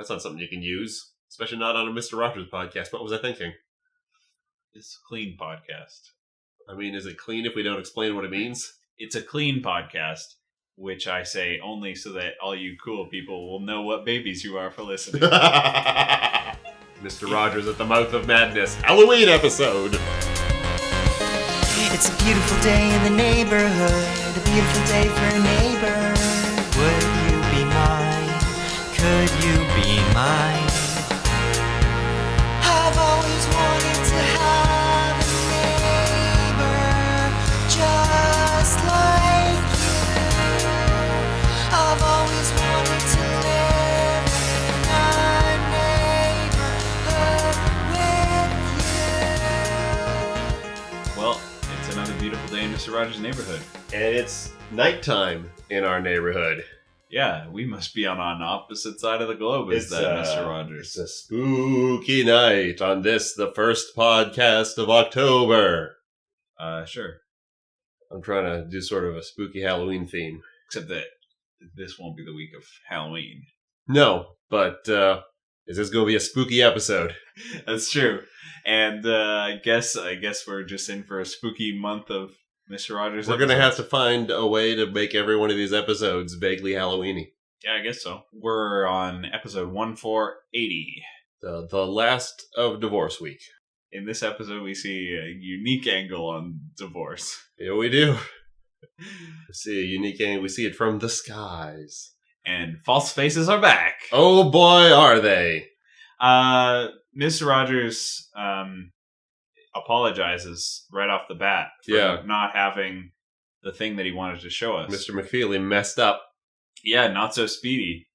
That's not something you can use, especially not on a Mr. Rogers podcast. What was I thinking? It's a clean podcast. I mean, is it clean if we don't explain what it means? It's a clean podcast, which I say only so that all you cool people will know what babies you are for listening. Mr. Rogers at the Mouth of Madness, Halloween episode. It's a beautiful day in the neighborhood, a beautiful day for a neighbor. Would you be mine? Could you be mine? I've always wanted to have a neighbor just like you. I've always wanted to live in a neighborhood with you. Well, it's another beautiful day in Mr. Rogers' neighborhood. And it's nighttime in our neighborhood. Yeah, we must be on opposite side of the globe, Mr. Rogers? It's a spooky night on this, the first podcast of October. Sure. I'm trying to do sort of a spooky Halloween theme. Except that this won't be the week of Halloween. No, but is this going to be a spooky episode? That's true. And I guess we're just in for a spooky month of Mr. Rogers. We're going to have to find a way to make every one of these episodes vaguely Halloween-y. Yeah, I guess so. We're on episode 1480. The last of Divorce Week. In this episode, we see a unique angle on divorce. Yeah, we do. We see a unique angle. We see it from the skies. And false faces are back. Oh boy, are they. Mr. Rogers apologizes right off the bat for not having the thing that he wanted to show us. Mr. McFeely messed up. Yeah, not so speedy.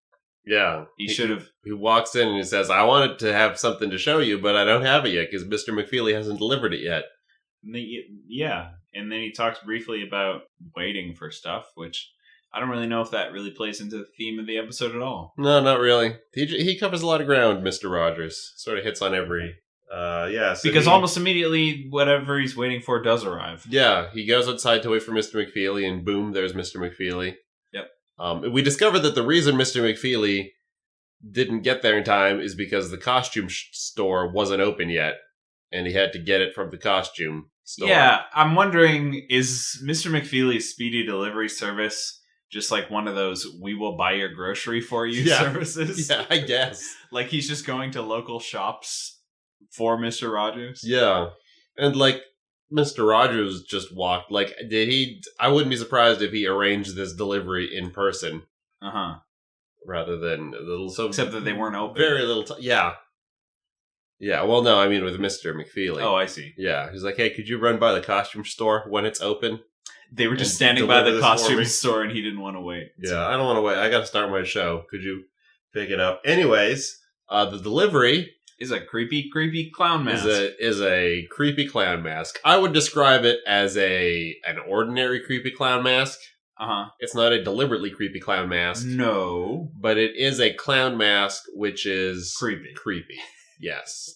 Yeah. He should have. He walks in and he says, I wanted to have something to show you, but I don't have it yet because Mr. McFeely hasn't delivered it yet. Yeah. And then he talks briefly about waiting for stuff, which I don't really know if that really plays into the theme of the episode at all. No, not really. He covers a lot of ground, Mr. Rogers. Sort of hits on every... So because almost immediately, whatever he's waiting for does arrive. Yeah, he goes outside to wait for Mr. McFeely, and boom, there's Mr. McFeely. Yep. We discovered that the reason Mr. McFeely didn't get there in time is because the costume store wasn't open yet, and he had to get it from the costume store. Yeah, I'm wondering, is Mr. McFeely's speedy delivery service just like one of those "we will buy your grocery for you" services? Yeah, I guess. Like he's just going to local shops for Mr. Rogers? Yeah. And like Mr. Rogers just walked, like I wouldn't be surprised if he arranged this delivery in person. Uh-huh. Rather than a little except that they weren't open. Very little yeah. Yeah, well no, I mean with Mr. McFeely. Oh, I see. Yeah. He's like, hey, could you run by the costume store when it's open? They were just standing by the costume store and he didn't want to wait. Yeah, I don't want to wait. I gotta start my show. Could you pick it up? Anyways, the delivery is a creepy clown mask. Is a creepy clown mask. I would describe it as an ordinary creepy clown mask. Uh-huh. It's not a deliberately creepy clown mask. No. But it is a clown mask which is creepy. Yes.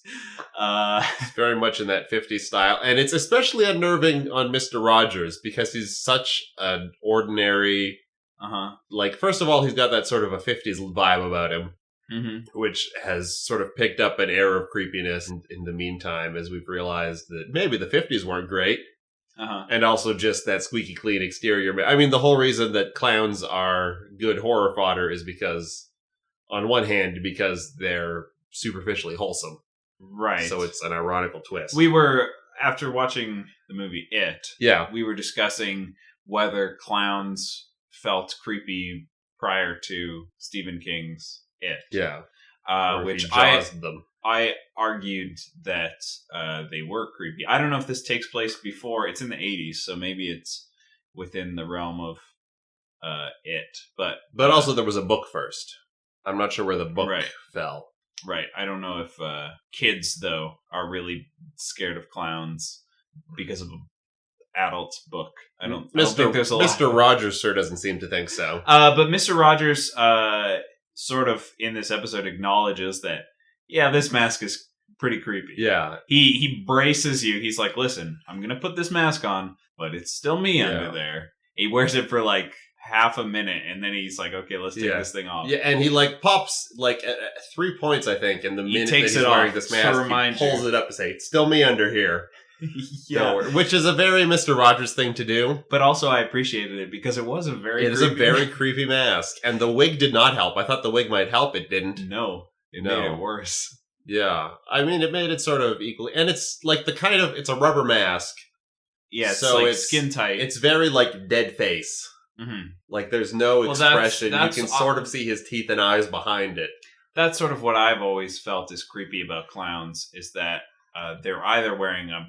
It's very much in that 50s style. And it's especially unnerving on Mr. Rogers because he's such an ordinary... Uh-huh. Like, first of all, he's got that sort of a 50s vibe about him. Mm-hmm. Which has sort of picked up an air of creepiness in the meantime as we've realized that maybe the 50s weren't great. Uh-huh. And also just that squeaky clean exterior. I mean, the whole reason that clowns are good horror fodder is because, on one hand, because they're superficially wholesome. Right. So it's an ironical twist. We were, after watching the movie It, we were discussing whether clowns felt creepy prior to Stephen King's It. Yeah. Which I argued that they were creepy. I don't know if this takes place before. It's in the 80s, so maybe it's within the realm of It. But also there was a book first. I'm not sure where the book fell. Right. I don't know if kids, though, are really scared of clowns because of an adult's book. I don't think there's a lot. Mr. Rogers sure doesn't seem to think so. But Mr. Rogers sort of in this episode acknowledges that, yeah, this mask is pretty creepy. Yeah. He braces you. He's like, listen, I'm going to put this mask on, but it's still me under there. He wears it for like half a minute, and then he's like, "Okay, let's take this thing off." Yeah, and he like pops like 3 points, I think, in the minute takes that he's it wearing off this to mask. remind He pulls it up to say, "It's still me under here." Yeah, which is a very Mr. Rogers thing to do. But also, I appreciated it because it was a very it is a very creepy mask, and the wig did not help. I thought the wig might help. It didn't. No, it made it worse. Yeah, I mean, it made it sort of equally, and it's like it's a rubber mask. Yeah, it's like skin tight. It's very like dead face. Mm-hmm. Like there's no expression. You can sort of see his teeth and eyes behind it. That's sort of what I've always felt is creepy about clowns, is that they're either wearing a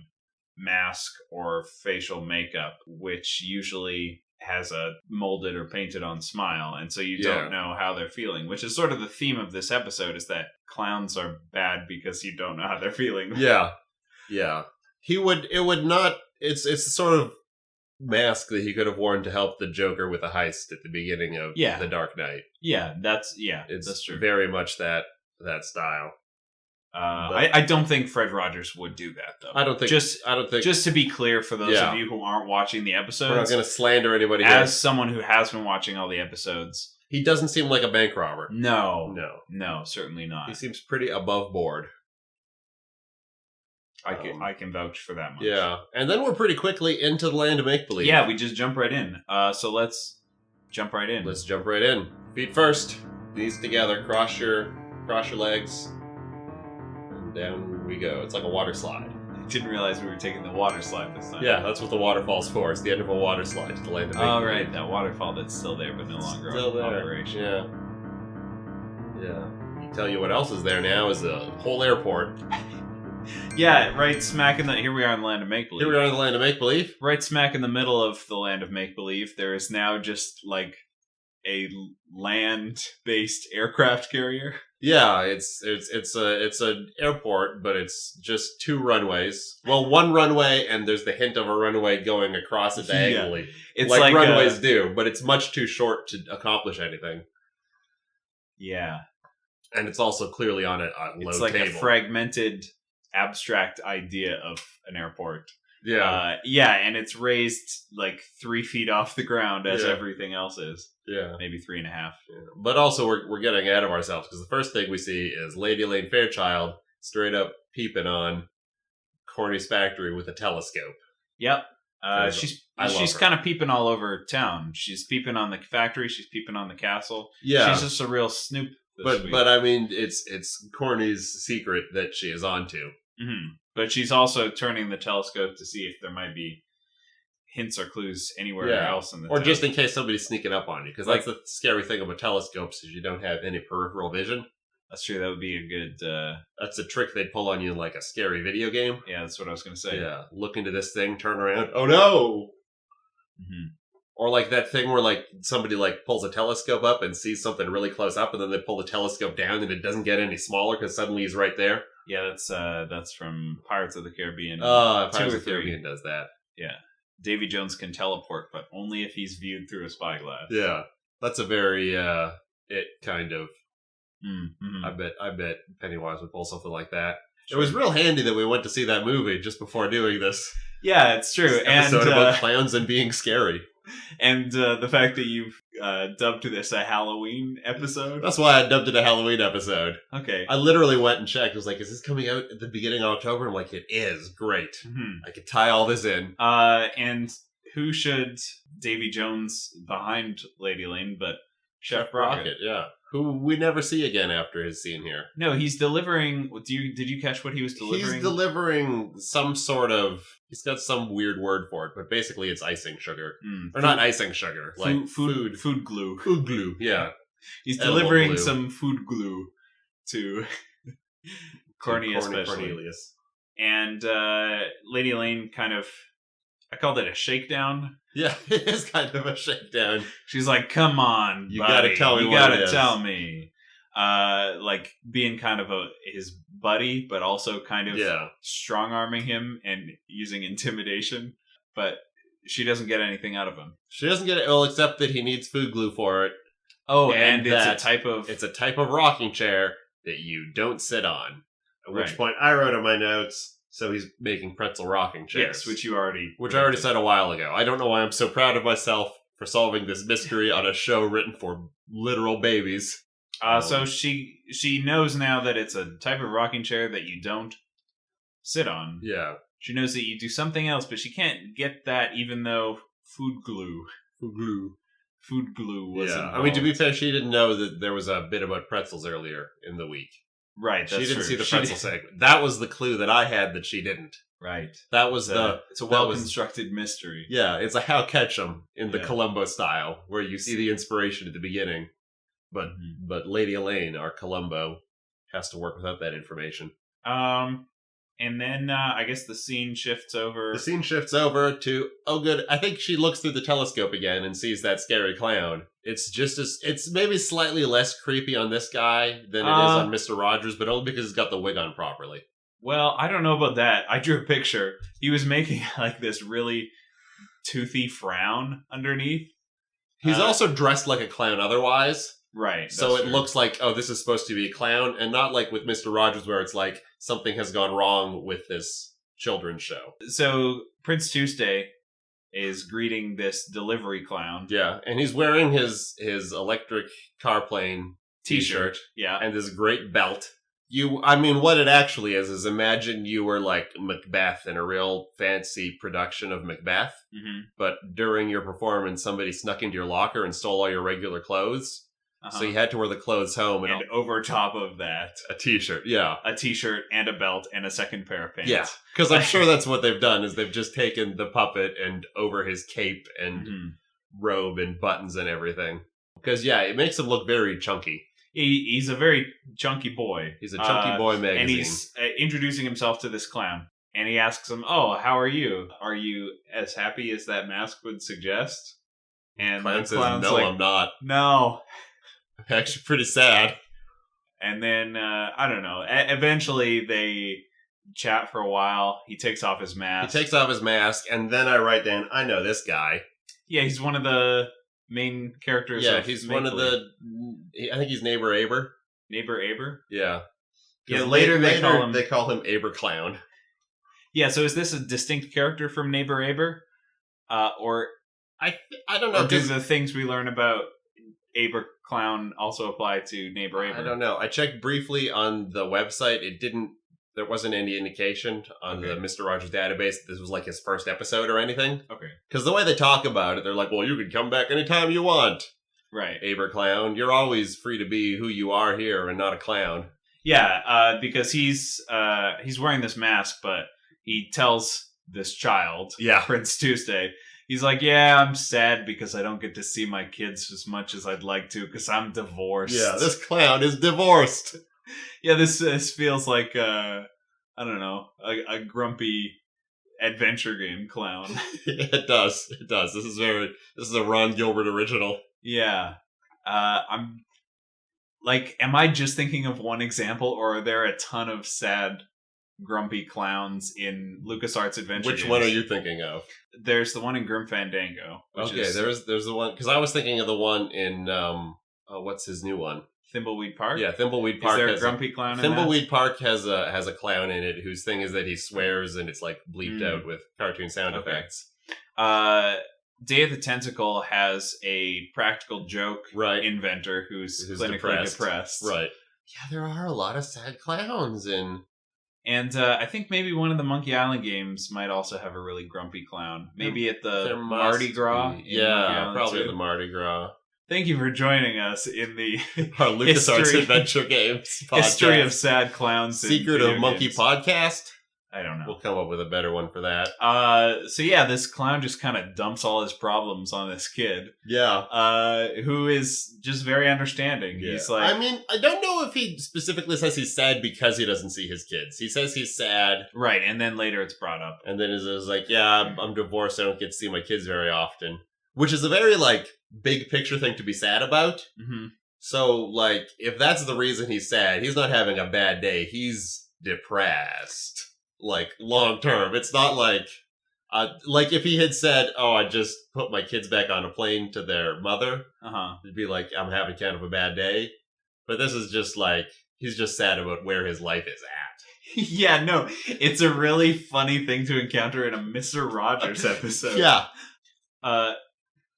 mask or facial makeup, which usually has a molded or painted on smile, and so you don't know how they're feeling, which is sort of the theme of this episode, is that clowns are bad because you don't know how they're feeling. Yeah. It's the sort of mask that he could have worn to help the Joker with a heist at the beginning of The Dark Knight. Yeah, that's true. Very much that style. I don't think Fred Rogers would do that, though. I don't think. Just to be clear, for those of you who aren't watching the episodes, we're not going to slander anybody. As someone who has been watching all the episodes, he doesn't seem like a bank robber. No, certainly not. He seems pretty above board. I can vouch for that much. Yeah, and then we're pretty quickly into the land of make believe. Yeah, we just jump right in. So let's jump right in. Let's jump right in. Feet first, knees together, cross your legs. Down we go. It's like a water slide. I didn't realize we were taking the water slide this time. Yeah, that's what the waterfall's for. It's the end of a water slide to the land of make-believe. Oh, right. That waterfall that's still there but no longer in operation. Yeah. Yeah. You tell you what else is there now is a whole airport. Yeah, right smack in the... Here we are in the land of make-believe. Here we are in the land of make-believe. Right smack in the middle of the land of make-believe, there is now just, like, a land-based aircraft carrier. Yeah, it's an airport, but it's just 2 runways. Well, 1 runway, and there's the hint of a runway going across it diagonally. Yeah. It's like runways do, but it's much too short to accomplish anything. Yeah. And it's also clearly on a low table. It's like a fragmented, abstract idea of an airport. Yeah. And it's raised like 3 feet off the ground as everything else is. Yeah. Maybe 3.5. Yeah. But also we're getting ahead of ourselves, because the first thing we see is Lady Elaine Fairchild straight up peeping on Corny's factory with a telescope. Yep. She's kind of peeping all over town. She's peeping on the factory. She's peeping on the castle. Yeah. She's just a real snoop. But I mean, it's Corny's secret that she is onto. Mm-hmm. But she's also turning the telescope to see if there might be hints or clues anywhere else in the town. Just in case somebody's sneaking up on you, because that's the scary thing about telescopes, is you don't have any peripheral vision. That's true. That would be a good... That's a trick they'd pull on you in like a scary video game. Yeah, that's what I was going to say. Yeah, look into this thing, turn around. Oh no! Mm-hmm. Or like that thing where like somebody like pulls a telescope up and sees something really close up, and then they pull the telescope down and it doesn't get any smaller because suddenly he's right there. Yeah, that's from Pirates of the Caribbean. Pirates of the Caribbean does that. Yeah. Davy Jones can teleport, but only if he's viewed through a spyglass. Yeah. That's a very it kind of... Mm-hmm. I bet Pennywise would pull something like that. Sure. It was real handy that we went to see that movie just before doing this. Yeah, it's true. This episode about clowns and being scary. And the fact that you've dubbed this a Halloween episode. That's why I dubbed it a Halloween episode. Okay. I literally went and checked. I was like, is this coming out at the beginning of October? I'm like, it is. Great. Mm-hmm. I could tie all this in. And who should Davy Jones behind Lady Elaine but Chef Brockett? Yeah. Who we never see again after his scene here. No, he's delivering... Did you catch what he was delivering? He's delivering some sort of... He's got some weird word for it, but basically it's icing sugar. Or not icing sugar. Like food glue. Food glue, yeah. He's delivering some food glue to Corny especially. Cornelius. And Lady Elaine kind of... I called it a shakedown. Yeah, it is kind of a shakedown. She's like, come on, you buddy. Gotta tell me you gotta tell me. Like being kind of his buddy, but also kind of strong-arming him and using intimidation. But she doesn't get anything out of him. She doesn't get it, well, except that he needs food glue for it. Oh, and it's a type of... It's a type of rocking chair that you don't sit on. At which point I wrote in my notes... So he's making pretzel rocking chairs. Yes, which I already said a while ago. I don't know why I'm so proud of myself for solving this mystery on a show written for literal babies. So she knows now that it's a type of rocking chair that you don't sit on. Yeah. She knows that you do something else, but she can't get that even though food glue was involved. I mean, to be fair, she didn't know that there was a bit about pretzels earlier in the week. Right, that's She didn't true. see the pretzel segment. That was the clue that I had that she didn't. Right. That was it's a well-constructed mystery. Yeah, it's a how catch 'em in the Columbo style, where you see the inspiration at the beginning. But Lady Elaine, our Columbo, has to work without that information. And then I guess the scene shifts over. The scene shifts over to, oh good, I think she looks through the telescope again and sees that scary clown. It's maybe slightly less creepy on this guy than it is on Mr. Rogers, but only because he's got the wig on properly. Well, I don't know about that. I drew a picture. He was making like this really toothy frown underneath. He's also dressed like a clown otherwise. Right. So it looks like, oh, this is supposed to be a clown, and not like with Mr. Rogers where it's like something has gone wrong with this children's show. So Prince Tuesday is greeting this delivery clown. Yeah, and he's wearing his electric car plane t-shirt. Yeah. And this great belt. What it actually is imagine you were like Macbeth in a real fancy production of Macbeth, but during your performance, somebody snuck into your locker and stole all your regular clothes. So you had to wear the clothes home. And over top of that, a t-shirt, yeah. A t-shirt and a belt and a second pair of pants. Yeah, because I'm sure that's what they've done, is they've just taken the puppet and over his cape and robe and buttons and everything. Because, yeah, it makes him look very chunky. He's a very chunky boy. He's a chunky boy magazine. And he's introducing himself to this clown. And he asks him, oh, how are you? Are you as happy as that mask would suggest? And Clown the says, clown's no, like, I'm not. No. Actually pretty sad. And then, I don't know, eventually they chat for a while. He takes off his mask. And then I write down, I know this guy. Yeah, he's one of the main characters. Yeah, he's one of the, I think he's Neighbor Aber. Neighbor Aber? Yeah. Yeah, later they call him Aber Clown. Yeah, so is this a distinct character from Neighbor Aber? Or I don't know. Or do the things we learn about Aber Clown also apply to Neighbor Aber? I don't know. I checked briefly on the website. There wasn't any indication on the Mr. Rogers database that this was like his first episode or anything. Okay. Because the way they talk about it, they're like, well, you can come back anytime you want. Right. Aber Clown. You're always free to be who you are here and not a clown. Yeah, because he's wearing this mask, but he tells this child, Prince Tuesday, he's like, yeah, I'm sad because I don't get to see my kids as much as I'd like to because I'm divorced. Yeah, this clown is divorced. Yeah, this feels like, I don't know, a grumpy adventure game clown. It does. This is a Ron Gilbert original. Yeah. I'm like, am I just thinking of one example, or are there a ton of sad, grumpy clowns in LucasArts adventure Which games? one are you thinking of? There's the one in Grim Fandango. There's the one, because I was thinking of the one in what's his new one? Thimbleweed Park. Yeah, Thimbleweed Park. Is there a grumpy clown in that? Thimbleweed Park has a clown in it whose thing is that he swears and it's like bleeped out with cartoon sound effects. Day of the Tentacle has a practical joke inventor who's clinically depressed. Right. Yeah, there are a lot of sad clowns in. And I think maybe one of the Monkey Island games might also have a really grumpy clown. Maybe at the Mardi Gras. Yeah, probably at the Mardi Gras. Thank you for joining us in the our LucasArts Adventure Games podcast. History of sad clowns. Secret of Monkey games. Podcast. I don't know. We'll come up with a better one for that. So yeah, this clown just kind of dumps all his problems on this kid. Yeah. Who is just very understanding. Yeah. He's like, I mean, I don't know if he specifically says he's sad because he doesn't see his kids. He says he's sad. Right, and then later it's brought up. And then it's like, yeah, I'm divorced. I don't get to see my kids very often. Which is a very, like, big picture thing to be sad about. Mm-hmm. So, like, if that's the reason he's sad, he's not having a bad day. He's depressed. Like, long term. It's not like if he had said, oh, I just put my kids back on a plane to their mother, it'd be like, I'm having kind of a bad day. But this is just like, he's just sad about where his life is at. Yeah, no, it's a really funny thing to encounter in a Mr. Rogers episode. Yeah.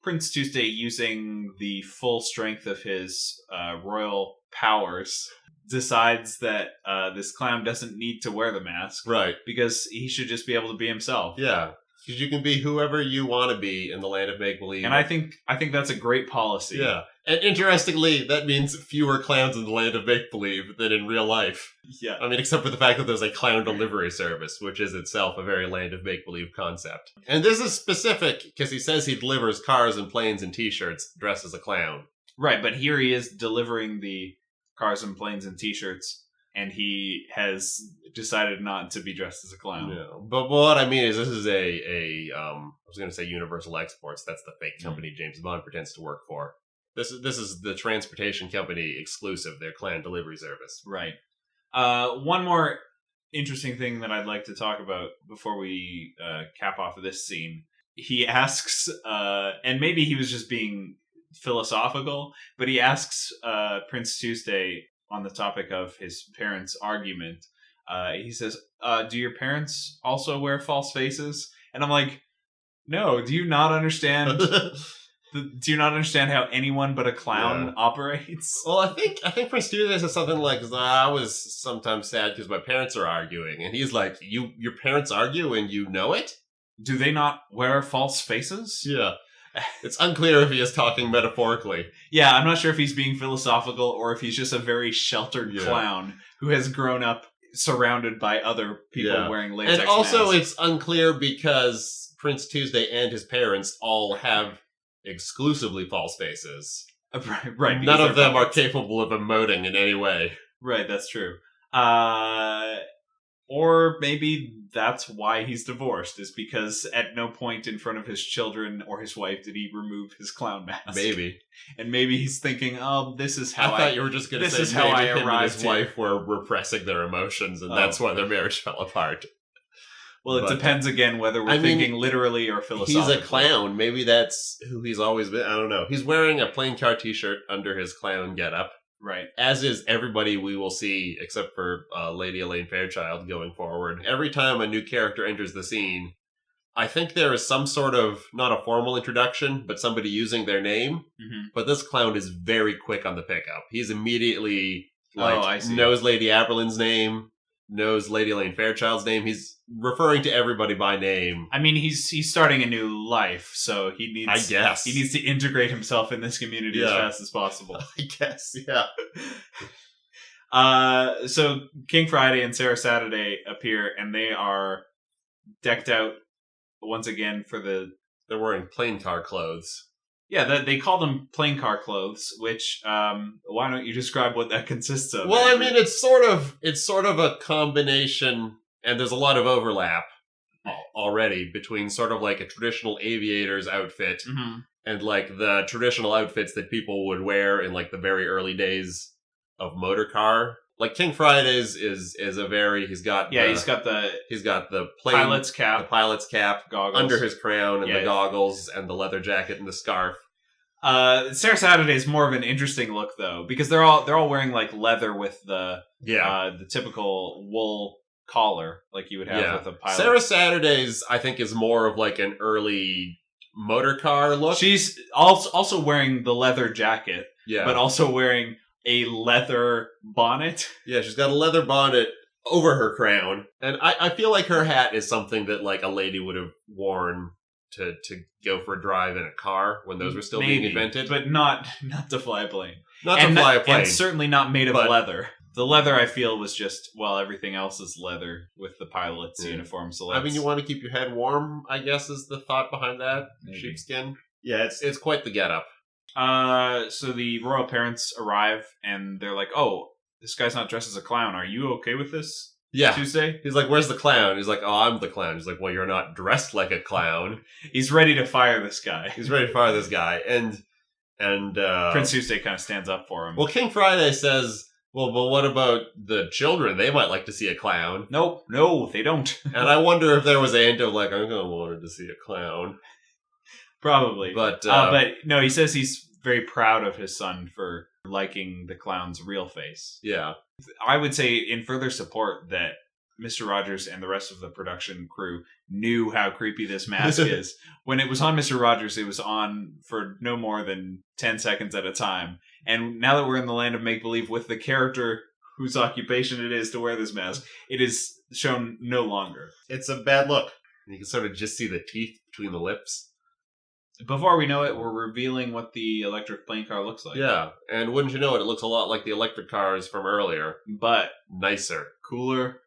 Prince Tuesday, using the full strength of his royal powers, decides that this clown doesn't need to wear the mask. Right. Because he should just be able to be himself. Yeah. Because you can be whoever you want to be in the land of make-believe. And I think that's a great policy. Yeah. And interestingly, that means fewer clowns in the land of make-believe than in real life. Yeah. I mean, except for the fact that there's a clown delivery service, which is itself a very land of make-believe concept. And this is specific because he says he delivers cars and planes and t-shirts dressed as a clown. Right, but here he is delivering the cars and planes and t-shirts, and he has decided not to be dressed as a clown. Yeah. But what I mean is this is I was going to say Universal Exports. That's the fake company James Bond pretends to work for. This is the transportation company exclusive, their clown delivery service. Right. One more interesting thing that I'd like to talk about before we cap off of this scene. He asks, and maybe he was just being philosophical, but he asks Prince Tuesday on the topic of his parents' argument. He says, do your parents also wear false faces? And I'm like, no, do you not understand... Do you not understand how anyone but a clown operates? Well, I think Prince Tuesday says something like, I was sometimes sad because my parents are arguing. And he's like, your parents argue and you know it? Do they not wear false faces? Yeah. It's unclear if he is talking metaphorically. Yeah, I'm not sure if he's being philosophical or if he's just a very sheltered clown who has grown up surrounded by other people wearing latex And also masks. it's unclear because Prince Tuesday and his parents all have exclusively false faces. Right. None of them are capable of emoting in any way. Right, that's true. Or maybe that's why he's divorced, is because at no point in front of his children or his wife did he remove his clown mask. Maybe. And maybe he's thinking, this is how I thought you were just going to say this is how I him and arrived his here. wife were repressing their emotions, and that's why their marriage fell apart. Well, it depends again whether we're thinking literally or philosophically. He's a clown. Maybe that's who he's always been. I don't know. He's wearing a plain car t-shirt under his clown getup. Right. As is everybody we will see, except for Lady Elaine Fairchild going forward. Every time a new character enters the scene, I think there is some sort of, not a formal introduction, but somebody using their name. Mm-hmm. But this clown is very quick on the pickup. He's immediately, knows Lady Aberlin's name, knows Lady Elaine Fairchild's name. He's referring to everybody by name. I mean, he's starting a new life, so he needs. I guess he needs to integrate himself in this community as fast as possible. I guess, yeah. So King Friday and Sarah Saturday appear, and they are decked out once again for the. They're wearing plain car clothes. Yeah, they call them plain car clothes, which, why don't you describe what that consists of? Well, Andrew? I mean, it's sort of a combination, and there's a lot of overlap already between sort of like a traditional aviator's outfit and like the traditional outfits that people would wear in like the very early days of motor car. Like King Friday's is a very he's got the plane, pilot's cap, goggles under his crown, and the goggles and the leather jacket and the scarf. Sarah Saturday is more of an interesting look though, because they're all wearing like leather with the typical wool collar like you would have with a pilot. Sarah Saturday's I think is more of like an early motor car look. She's also wearing the leather jacket, but also wearing a leather bonnet. Yeah, she's got a leather bonnet over her crown. And I feel like her hat is something that like a lady would have worn to go for a drive in a car when those were still being invented. But not to fly a plane. Not to fly a plane. And certainly not made of leather. The leather, I feel, was just, everything else is leather with the pilot's uniform. So I mean, you want to keep your head warm, I guess, is the thought behind that. Maybe. Sheepskin. Yeah, it's quite the getup. So the royal parents arrive, and they're like, this guy's not dressed as a clown. Are you okay with this? Yeah. Tuesday? He's like, where's the clown? He's like, I'm the clown. He's like, well, you're not dressed like a clown. He's ready to fire this guy. And Prince Tuesday kind of stands up for him. Well, King Friday says, well, but what about the children? They might like to see a clown. Nope. No, they don't. And I wonder if there was a hint of like, I'm going to want to see a clown. Probably. But no, he says he's very proud of his son for liking the clown's real face. Yeah. I would say in further support that Mr. Rogers and the rest of the production crew knew how creepy this mask is. When it was on Mr. Rogers, it was on for no more than 10 seconds at a time. And now that we're in the land of make-believe with the character whose occupation it is to wear this mask, it is shown no longer. It's a bad look. You can sort of just see the teeth between the lips. Before we know it, we're revealing what the electric plane car looks like. Yeah, and wouldn't you know it, it looks a lot like the electric cars from earlier. But nicer. Cooler,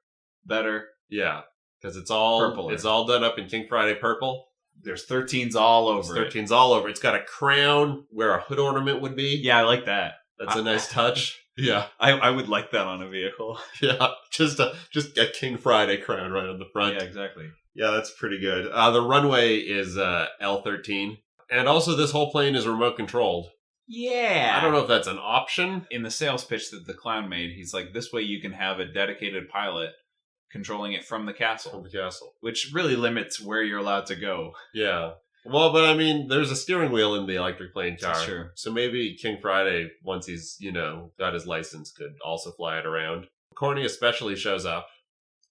better. Yeah, because it's all Purpler. It's all done up in King Friday purple. There's 13s all over There's 13s all over. It's got a crown where a hood ornament would be. Yeah, I like that. That's a nice touch. Yeah. I would like that on a vehicle. Yeah, just a King Friday crown right on the front. Yeah, exactly. Yeah, that's pretty good. The runway is L13. And also this whole plane is remote controlled. Yeah. I don't know if that's an option. In the sales pitch that the clown made, he's like, this way you can have a dedicated pilot controlling it from the castle. From the castle. Which really limits where you're allowed to go. Yeah. Well, but I mean, there's a steering wheel in the electric plane car. That's true. So maybe King Friday, once he's, got his license, could also fly it around. Corny especially shows up.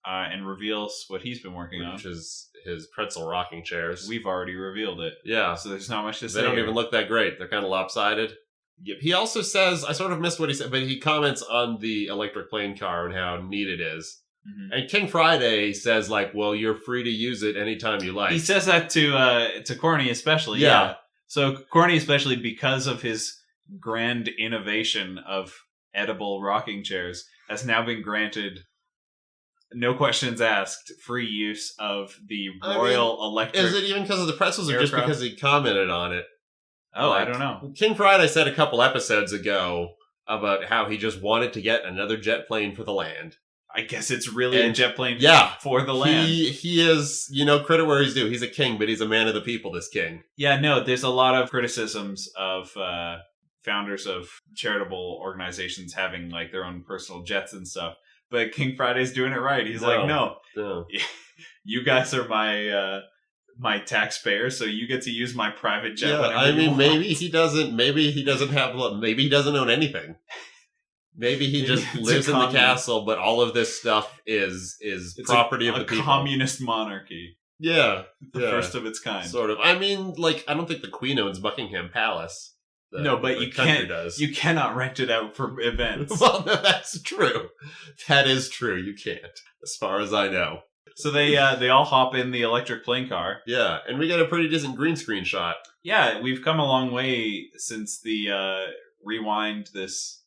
And reveals what he's been working on. Which is his pretzel rocking chairs. We've already revealed it. Yeah. So there's not much to say. They don't even look that great. They're kind of lopsided. Yep. He also says, I sort of missed what he said, but he comments on the electric plane car and how neat it is. Mm-hmm. And King Friday says, well, you're free to use it anytime you like. He says that to Corny especially. Yeah. So Corny especially, because of his grand innovation of edible rocking chairs, has now been granted, no questions asked, free use of the Royal Electric. Is it even because of the pretzels or aircraft? Just because he commented on it? Oh, I don't know. King Friday said a couple episodes ago about how he just wanted to get another jet plane for the land. I guess it's really a jet plane for the land. He is, credit where he's due. He's a king, but he's a man of the people, this king. Yeah, no, there's a lot of criticisms of founders of charitable organizations having their own personal jets and stuff. But King Friday's doing it right. He's no. You guys are my taxpayers, so you get to use my private jet. Yeah, I mean, maybe he doesn't own anything. Maybe he just lives in the castle, but all of this stuff is property of the people. A communist monarchy. Yeah. The first of its kind. Sort of. I mean, I don't think the Queen owns Buckingham Palace. No, but you cannot rent it out for events. Well, no, that's true. That is true. You can't, as far as I know. So they all hop in the electric plane car. Yeah, and we get a pretty decent green screen shot. Yeah, we've come a long way since the rewind this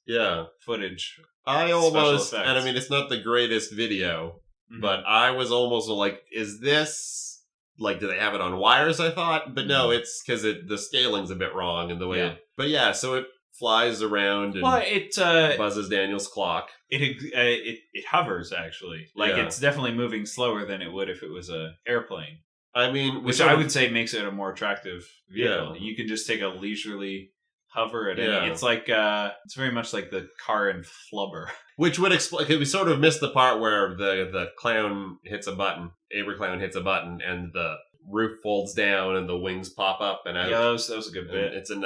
footage. I almost, and I mean, it's not the greatest video, but I was almost is this, do they have it on wires, I thought? But no, it's because the scaling's a bit wrong in the way but yeah, so it flies around and it buzzes Daniel's clock. It hovers, actually. It's definitely moving slower than it would if it was a airplane. I mean, which I would say makes it a more attractive vehicle. Yeah. You can just take a leisurely hover at any. It's it's very much like the car in Flubber. Which would explain, we sort of missed the part where the clown hits a button, Clown hits a button, and the roof folds down and the wings pop up and out. Yeah, that was a good bit. It's a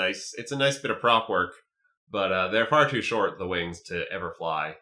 nice bit of prop work, but they're far too short, the wings, to ever fly.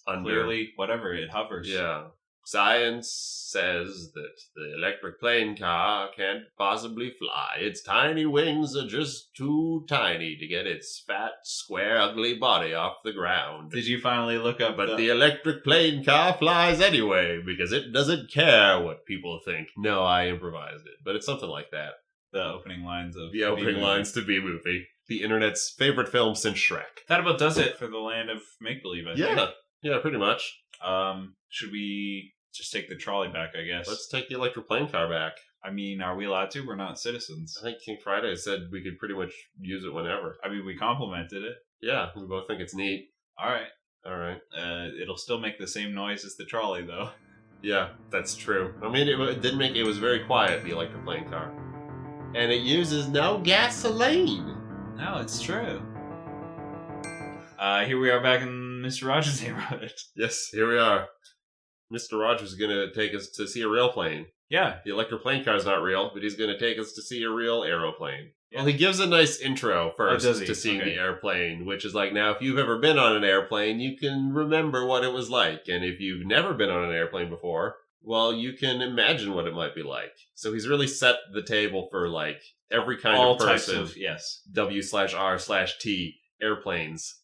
Clearly, whatever, it hovers. Yeah. Science says that the electric plane car can't possibly fly. Its tiny wings are just too tiny to get its fat, square, ugly body off the ground. Did you finally look up? But the electric plane car flies anyway because it doesn't care what people think. No, I improvised it, but it's something like that. The opening lines of to B-Movie. The internet's favorite film since Shrek. That about does it for the land of make-believe, I think. Yeah, pretty much. Should we just take the trolley back, I guess? Let's take the electric plane car back. I mean, are we allowed to? We're not citizens. I think King Friday said we could pretty much use it whenever. I mean, we complimented it. Yeah, we both think it's neat. All right. It'll still make the same noise as the trolley, though. Yeah, that's true. I mean, it was very quiet, the electric plane car. And it uses no gasoline. No, it's true. Here we are back in Mr. Rogers' neighborhood. Yes, here we are. Mr. Rogers is going to take us to see a real plane. Yeah. The electric plane car is not real, but he's going to take us to see a real aeroplane. Yeah. Well, he gives a nice intro first to seeing the airplane, which is like, now, if you've ever been on an airplane, you can remember what it was like. And if you've never been on an airplane before, well, you can imagine what it might be like. So he's really set the table for, like, every kind of person. Types of, yes. W/R/T airplanes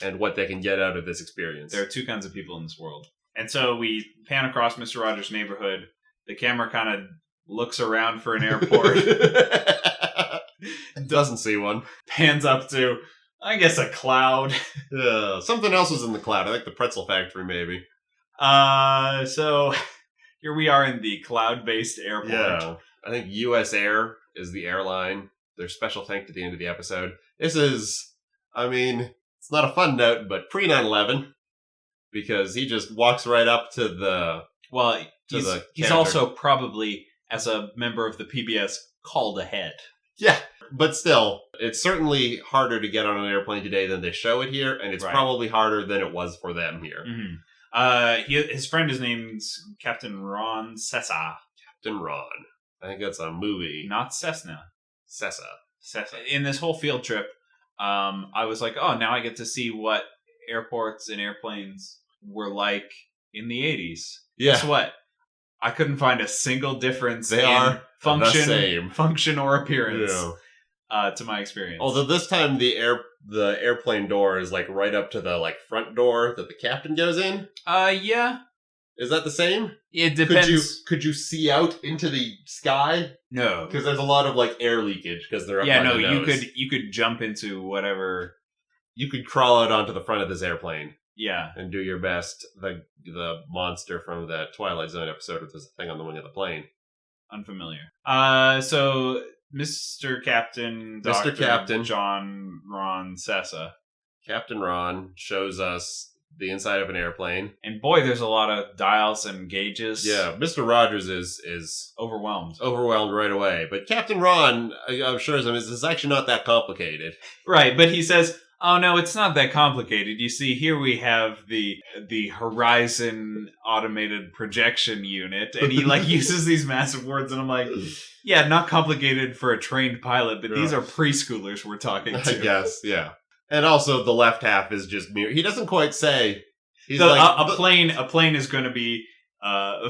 and what they can get out of this experience. There are two kinds of people in this world. And so we pan across Mr. Rogers' neighborhood. The camera kind of looks around for an airport. Doesn't see one. Pans up to, I guess, a cloud. Yeah, something else was in the cloud. I think the pretzel factory, maybe. So here we are in the cloud-based airport. Yeah, I think U.S. Air is the airline. Their special thank at the end of the episode. This is, I mean, it's not a fun note, but pre 9/11, because he just walks right up to the. Well, he's also probably, as a member of the PBS, called ahead. Yeah, but still, it's certainly harder to get on an airplane today than they show it here, and it's probably harder than it was for them here. Mm-hmm. His friend is named Captain Ron Sessa. Captain Ron. I think that's a movie. Not Cessna. Sessa. In this whole field trip, I was like, oh, now I get to see what airports and airplanes were like in the 80s. Yeah. Guess what? I couldn't find a single difference they are function or appearance to my experience. Although this time the airplane door is like right up to the like front door that the captain goes in. Yeah. Is that the same? It depends. Could you see out into the sky? No, because there's a lot of like air leakage because they're up by the nose. You could jump into whatever. You could crawl out onto the front of this airplane. Yeah, and do your best. The monster from that Twilight Zone episode with this thing on the wing of the plane. Unfamiliar. So Mr. Captain, John Ron Sessa. Captain Ron shows us the inside of an airplane, and boy, there's a lot of dials and gauges. Yeah, Mr. Rogers is overwhelmed right away. But Captain Ron assures him it's actually not that complicated. Right, but he says, oh no, it's not that complicated. You see, here we have the Horizon automated projection unit, and he like uses these massive words, and I'm like, yeah, not complicated for a trained pilot, but these are preschoolers we're talking to. I guess, yeah. And also, the left half is just mere. He doesn't quite say. He's a plane is going to be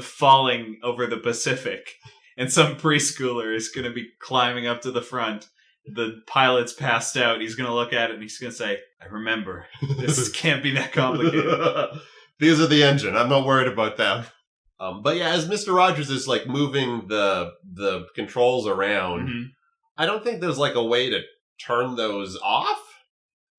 falling over the Pacific, and some preschooler is going to be climbing up to the front. The pilot's passed out. He's going to look at it and he's going to say, I remember. This can't be that complicated. These are the engine. I'm not worried about that. But yeah, as Mr. Rogers is like moving the controls around, I don't think there's like a way to turn those off.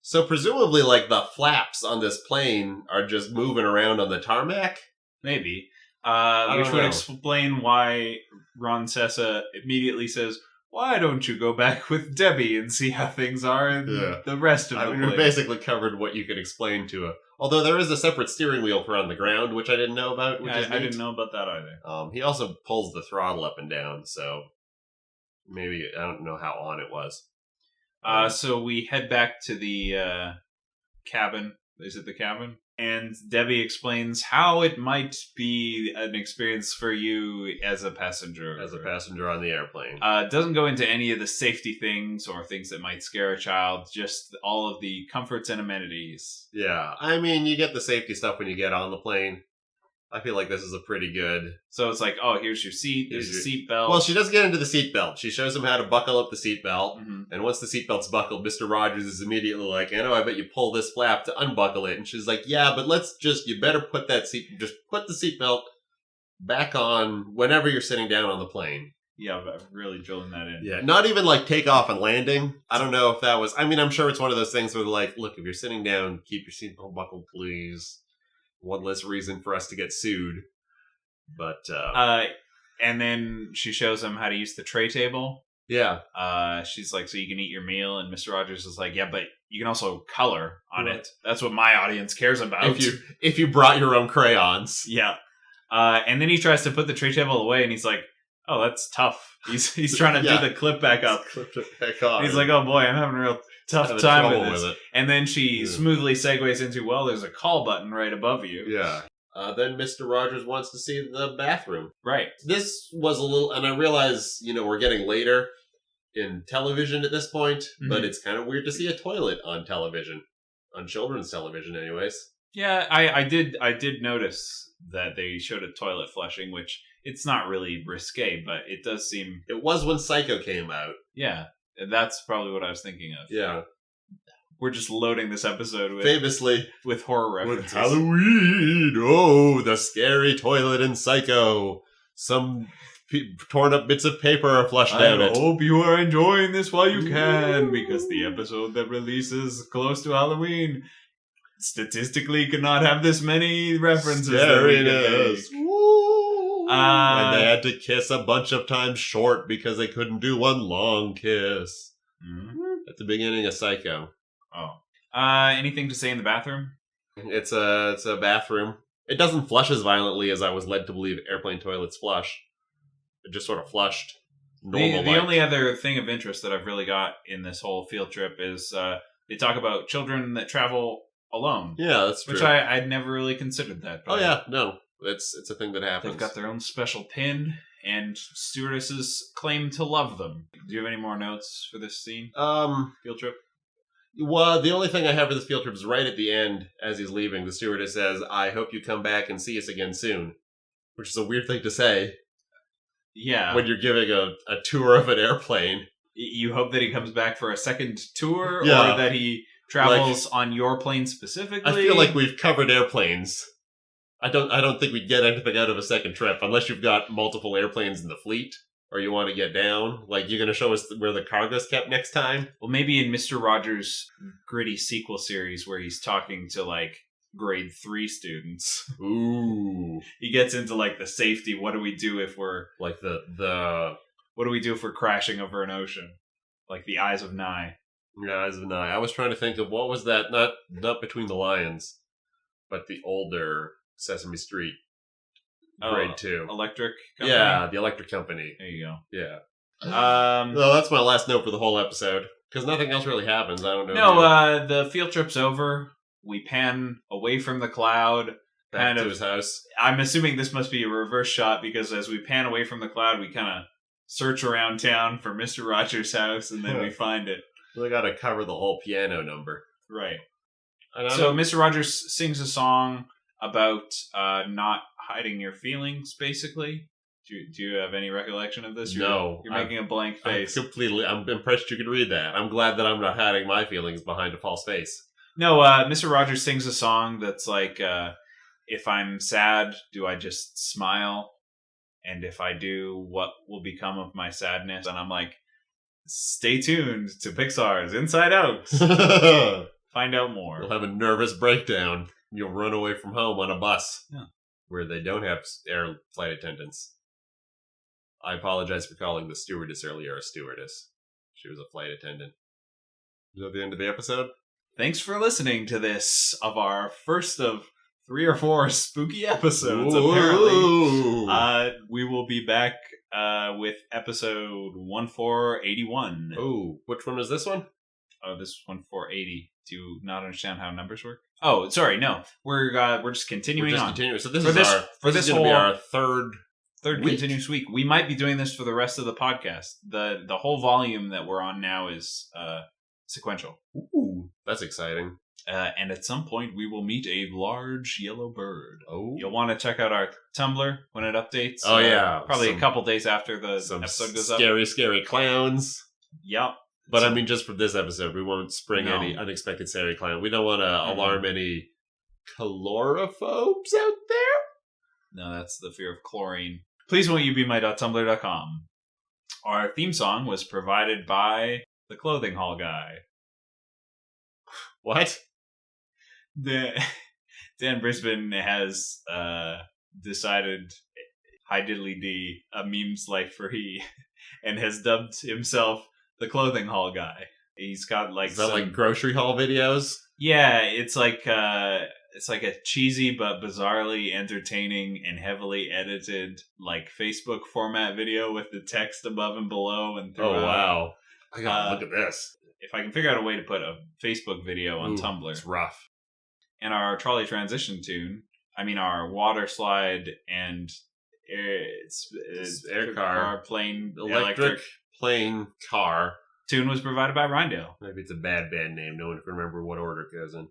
So presumably like the flaps on this plane are just moving around on the tarmac. Maybe. Which would explain why Ron Sessa immediately says, why don't you go back with Debbie and see how things are in the rest of the plane? We basically covered what you could explain to it. Although there is a separate steering wheel for on the ground, which I didn't know about. I didn't know about that either. He also pulls the throttle up and down, so maybe, I don't know how on it was. So we head back to the cabin. Is it the cabin? And Debbie explains how it might be an experience for you as a passenger. As a passenger on the airplane. Doesn't go into any of the safety things or things that might scare a child, just all of the comforts and amenities. Yeah, I mean, you get the safety stuff when you get on the plane. I feel like this is a pretty good... So it's like, oh, here's your seat, there's a seat belt. Well, she doesn't get into the seat belt. She shows him how to buckle up the seat belt. And once the seat belt's buckled, Mr. Rogers is immediately like, I bet you pull this flap to unbuckle it. And she's like, yeah, but you better put the seat belt back on whenever you're sitting down on the plane. Yeah, really drilling that in. Yeah, not even like takeoff and landing. I don't know if that was... I mean, I'm sure it's one of those things where like, look, if you're sitting down, keep your seat belt buckled, please. One less reason for us to get sued. But and then she shows him how to use the tray table. Yeah. She's like, so you can eat your meal, and Mr. Rogers is like, yeah, but you can also color on it. That's what my audience cares about. If you brought your own crayons. Yeah. And then he tries to put the tray table away, and he's like, oh, that's tough. He's trying to do the clip back up. Clipped it back on. And he's like, oh boy, I'm having a real tough time with this. And then she smoothly segues into, well, there's a call button right above you. Yeah. Then Mr. Rogers wants to see the bathroom. Right. This was a little, and I realize, we're getting later in television at this point, but it's kind of weird to see a toilet on television. On children's television, anyways. Yeah, I did notice that they showed a toilet flushing, which it's not really risque, but it does seem... It was when Psycho came out. Yeah, that's probably what I was thinking of. Yeah. We're just loading this episode with horror references. With Halloween! Oh, the scary toilet in Psycho. Some torn up bits of paper are flushed down it. I hope you are enjoying this while you can, because the episode that releases close to Halloween statistically could not have this many references. Scariness. And they had to kiss a bunch of times short because they couldn't do one long kiss. At the beginning of Psycho. Oh. Anything to say in the bathroom? It's a bathroom. It doesn't flush as violently as I was led to believe airplane toilets flush. It just sort of flushed normal. The only other thing of interest that I've really got in this whole field trip is they talk about children that travel alone. Yeah, that's true. Which I'd never really considered that. Oh yeah, no. It's a thing that happens. They've got their own special pin, and stewardesses claim to love them. Do you have any more notes for this scene? Field trip? Well, the only thing I have for this field trip is right at the end, as he's leaving, the stewardess says, "I hope you come back and see us again soon." Which is a weird thing to say. Yeah. When you're giving a tour of an airplane. You hope that he comes back for a second tour, or Yeah. that he travels on your plane specifically? I feel like we've covered airplanes. I don't think we'd get anything out of a second trip, unless you've got multiple airplanes in the fleet, or you want to get down. Like, you're going to show us where the cargo's kept next time? Well, maybe in Mr. Rogers' gritty sequel series where he's talking to, like, grade 3 students. Ooh. He gets into, like, the safety. What do we do if we're... Like What do we do if we're crashing over an ocean? Like the Eyes of Nye. Yeah, Eyes of Nye. I was trying to think of what was that, not Between the Lions, but the older Sesame Street. Grade 2. Electric Company? Yeah, the Electric Company. There you go. Yeah. Well, that's my last note for the whole episode. Because nothing else really happens. I don't know. No, the field trip's over. We pan away from the cloud. Back to his house. I'm assuming this must be a reverse shot, because as we pan away from the cloud, we kind of search around town for Mr. Rogers' house, and then we find it. We got to cover the whole piano number. Right. So Mr. Rogers sings a song about not hiding your feelings, basically. Do you have any recollection of this? No. You're making a blank face. I'm impressed you could read that. I'm glad that I'm not hiding my feelings behind a false face. No, Mr. Rogers sings a song that's like, if I'm sad, do I just smile? And if I do, what will become of my sadness? And I'm like, stay tuned to Pixar's Inside Out. Find out more. You'll have a nervous breakdown. You'll run away from home on a bus. Yeah. Where they don't have air flight attendants. I apologize for calling the stewardess earlier a stewardess. She was a flight attendant. Is that the end of the episode? Thanks for listening to this, of our first of 3 or 4 spooky episodes, apparently. We will be back with episode 1481. Oh, which one is this one? Oh, this is 1480. Do you not understand how numbers work? Oh, sorry, no. We're just continuing on. So this is going to be our third continuous week. We might be doing this for the rest of the podcast. The whole volume that we're on now is sequential. Ooh, that's exciting. And at some point, we will meet a large yellow bird. Oh. You'll want to check out our Tumblr when it updates. Oh, yeah. Probably a couple days after the episode goes up. Scary clowns. Yep. But I mean, just for this episode, we won't spring any unexpected scary clown. We don't want to alarm any chlorophobes out there. No, that's the fear of chlorine. Please won't you be my.tumblr.com. Our theme song was provided by the Clothing Haul Guy. What? Dan Brisbane has decided, hi diddly dee, a meme's life for he, and has dubbed himself the Clothing Haul Guy. He's got like like grocery haul videos? Yeah, it's like a cheesy but bizarrely entertaining and heavily edited like Facebook format video with the text above and below and throughout. Oh wow! I gotta look at this. If I can figure out a way to put a Facebook video on Tumblr, it's rough. And our trolley transition tune our water slide and air car, plane, electric plane car. Tune was provided by Rhindale. Maybe it's a bad band name. No one can remember what order it goes in.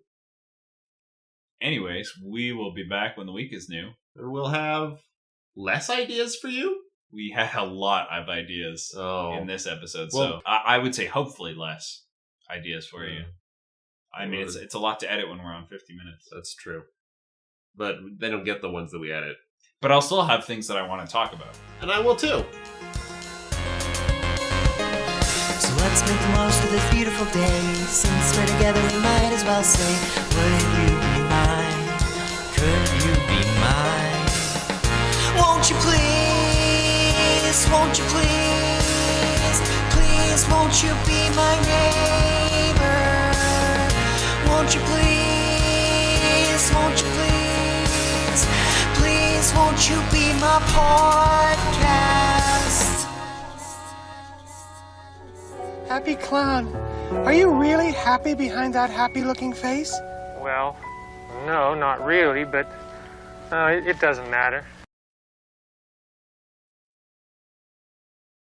Anyways, we will be back when the week is new. And we'll have less ideas for you? We had a lot of ideas in this episode, well, so I would say hopefully less ideas for you. I mean, it's a lot to edit when we're on 50 minutes. That's true. But they don't get the ones that we edit. But I'll still have things that I want to talk about. And I will too. So let's make the most of this beautiful day. Since we're together, we might as well say, would you be mine? Could you be mine? Won't you please? Won't you please? Please, won't you be my neighbor? Won't you please? Won't you please? Please, won't you be my podcast? Happy Clown, are you really happy behind that happy-looking face? Well, no, not really, but it doesn't matter.